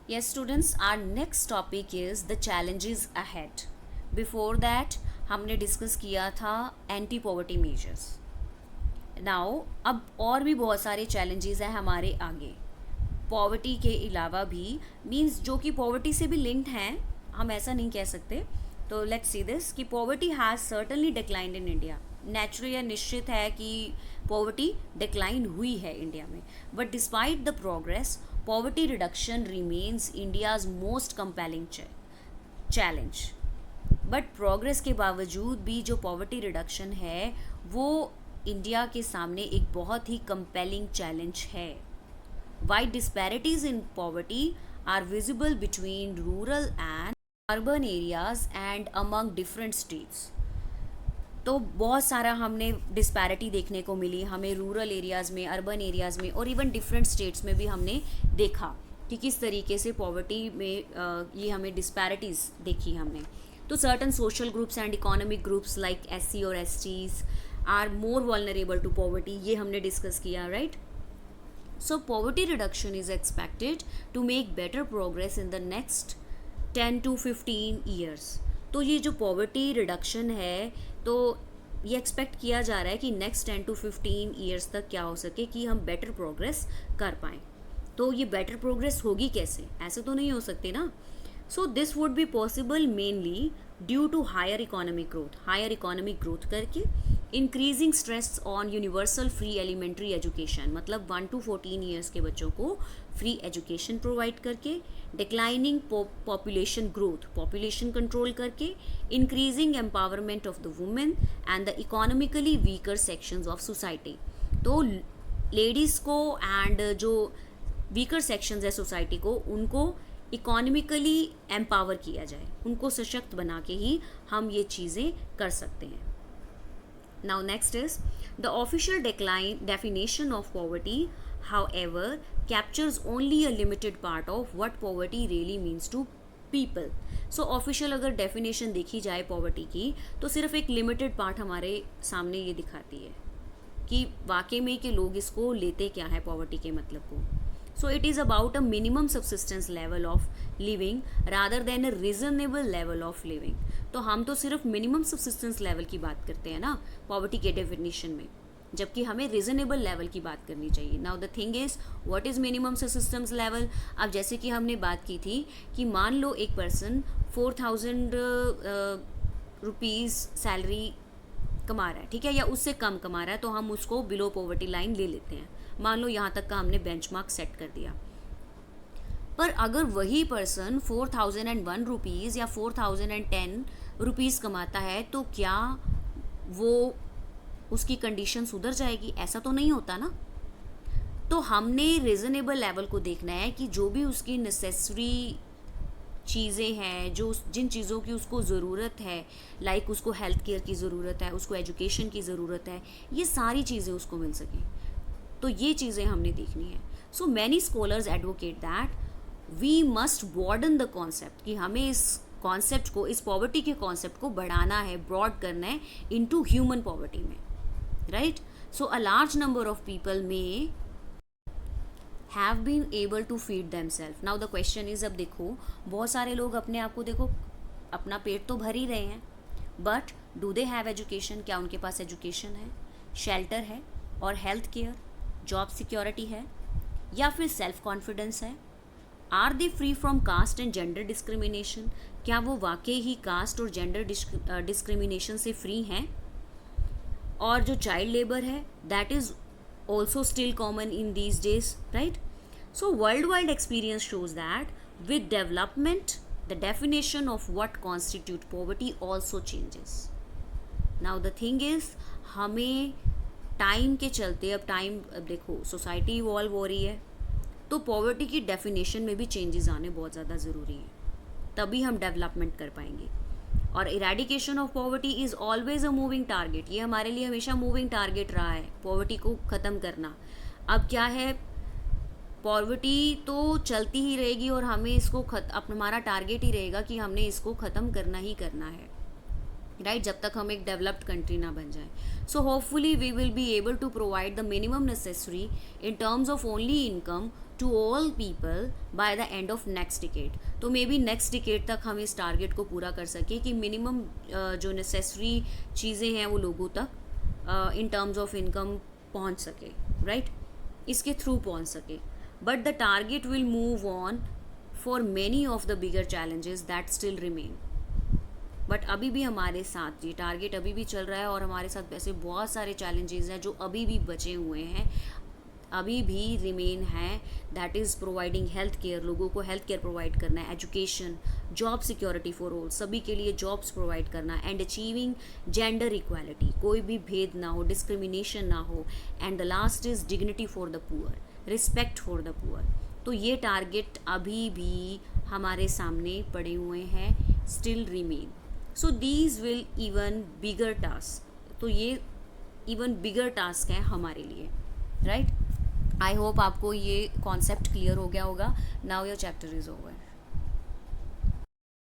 Yes, students, our next topic is the challenges ahead. Before that, हमने discuss किया था anti poverty measures. Now अब और भी बहुत सारे चैलेंजेस हैं हमारे आगे. पॉवर्टी के अलावा भी मींस जो कि पॉवर्टी से भी लिंक्ड हैं, हम ऐसा नहीं कह सकते. तो लेट्स सी दिस कि poverty has certainly declined in India. Naturally निश्चित है कि पॉवर्टी डिक्लाइन हुई है इंडिया में, but despite the progress poverty reduction remains India's most compelling challenge. But progress के बावजूद भी जो पॉवर्टी रिडक्शन है वो इंडिया के सामने एक बहुत ही कंपेलिंग चैलेंज है. Wide disparities in poverty are visible between rural and urban areas and among different states. तो बहुत सारा हमने डिस्पैरिटी देखने को मिली हमें रूरल एरियाज़ में, अर्बन एरियाज़ में और इवन डिफरेंट स्टेट्स में भी हमने देखा कि किस तरीके से पॉवर्टी में ये हमें डिस्पैरिटीज़ देखी हमने. तो certain social groups and economic groups like SC और STs are more vulnerable to poverty, ये हमने डिस्कस किया, right. So poverty reduction is expected to make better progress in the next 10 to 15 years. तो ये जो poverty reduction है तो ये एक्सपेक्ट किया जा रहा है कि नेक्स्ट 10 to 15 ईयर्स तक क्या हो सके कि हम बेटर प्रोग्रेस कर पाएँ. तो ये बेटर प्रोग्रेस होगी कैसे? ऐसे तो नहीं हो सकते ना. So this would be possible mainly due to higher economic growth करके increasing stress on universal free elementary education, मतलब 1 to 14 ईयर्स के बच्चों को फ्री एजुकेशन प्रोवाइड करके, declining population growth, population control करके, increasing empowerment of the women and the economically weaker sections of society. तो ladies को and जो weaker sections है सोसाइटी को, उनको इकोनॉमिकली एम्पावर किया जाए, उनको सशक्त बना के ही हम ये चीज़ें कर सकते हैं. Now next is the official definition of poverty, however, captures only a limited part of what poverty really means to people. So official अगर definition देखी जाए poverty की तो सिर्फ एक limited part हमारे सामने ये दिखाती है कि वाकई में कि लोग इसको लेते क्या है poverty के मतलब को. So it is about a minimum subsistence level of living rather than a reasonable level of living. तो हम तो सिर्फ मिनिमम सब्सिस्टेंस लेवल की बात करते हैं ना पॉवर्टी के डेफिनेशन में, जबकि हमें रीजनेबल लेवल की बात करनी चाहिए. Now the thing is what is minimum subsistence level. अब जैसे कि हमने बात की थी कि मान लो एक पर्सन 4000 रुपीज़ सैलरी कमा रहा है, ठीक है, या उससे कम कमा रहा है, तो हम उसको बिलो पॉवर्टी लाइन ले लेते हैं. मान लो यहाँ तक का हमने बेंचमार्क सेट कर दिया. पर अगर वही पर्सन 4001 रुपीज़ या 4010 रुपीज़ कमाता है तो क्या वो उसकी कंडीशन सुधर जाएगी? ऐसा तो नहीं होता ना. तो हमने रीज़नेबल लेवल को देखना है कि जो भी उसकी नेसेसरी चीज़ें हैं, जो जिन चीज़ों की उसको ज़रूरत है, लाइक उसको हेल्थ केयर की ज़रूरत है, उसको एजुकेशन की ज़रूरत है, ये सारी चीज़ें उसको मिल सकें. तो ये चीज़ें हमने देखनी है. So many scholars advocate that we must broaden the concept, कि हमें इस कॉन्सेप्ट को, इस पॉवर्टी के कॉन्सेप्ट को बढ़ाना है, ब्रॉड करना है इनटू ह्यूमन पॉवर्टी में, right. So a large number of people may have been able to feed themselves. Now the question is, अब देखो बहुत सारे लोग अपने आप को, देखो अपना पेट तो भर ही रहे हैं, but do they have education? क्या उनके पास एजुकेशन है, शेल्टर है और हेल्थ केयर, जॉब सिक्योरिटी है, या फिर सेल्फ कॉन्फिडेंस है? Are they free from caste and gender discrimination? क्या वो वाकई ही कास्ट और जेंडर डिस्क्रिमिनेशन से फ्री हैं? और जो चाइल्ड लेबर है that is also still common in these days, right. So world wide experience shows that with development the definition of what constitute poverty also changes. Now the thing is, हमें time के चलते, अब देखो society evolve हो रही है, तो poverty की डेफिनेशन में भी चेंजेस आने बहुत ज़्यादा ज़रूरी है, तभी हम डेवलपमेंट कर पाएंगे. और eradication of poverty is always a moving target. ये हमारे लिए हमेशा मूविंग टारगेट रहा है, पॉवर्टी को ख़त्म करना. अब क्या है, पॉवर्टी तो चलती ही रहेगी और हमें इसको हमारा टारगेट ही रहेगा कि हमने इसको ख़त्म करना ही करना है, राइट, जब तक हम एक डेवलप्ड कंट्री ना बन जाए. So hopefully we will be able to provide the minimum necessary in terms of only income to all people by the end of next decade. तो मे बी नेक्स्ट डिकेड तक हम इस target को पूरा कर सके कि मिनिमम जो नेसेसरी चीज़ें हैं वो लोगों तक इन टर्म्स ऑफ इनकम पहुंच सके, राइट, इसके थ्रू पहुंच सके। But the target will move on for many of the bigger challenges that still remain. But अभी भी हमारे साथ ये टारगेट अभी भी चल रहा है और हमारे साथ वैसे बहुत सारे चैलेंजेस हैं जो अभी भी बचे हुए हैं, अभी भी रिमेन है। That is providing health care, लोगों को हेल्थ केयर प्रोवाइड करना है, education, job security for all, सभी के लिए जॉब्स प्रोवाइड करना, एंड अचीविंग जेंडर इक्वालिटी, कोई भी भेद ना हो, डिस्क्रिमिनेशन ना हो, and the last is dignity for the poor, respect for the poor. तो ये टारगेट अभी भी हमारे सामने पड़े हुए हैं, still remain. So these will even bigger task, तो ये इवन बिगर टास्क है हमारे लिए, राइट। आई होप आपको ये कॉन्सेप्ट क्लियर हो गया होगा। Now your chapter is over.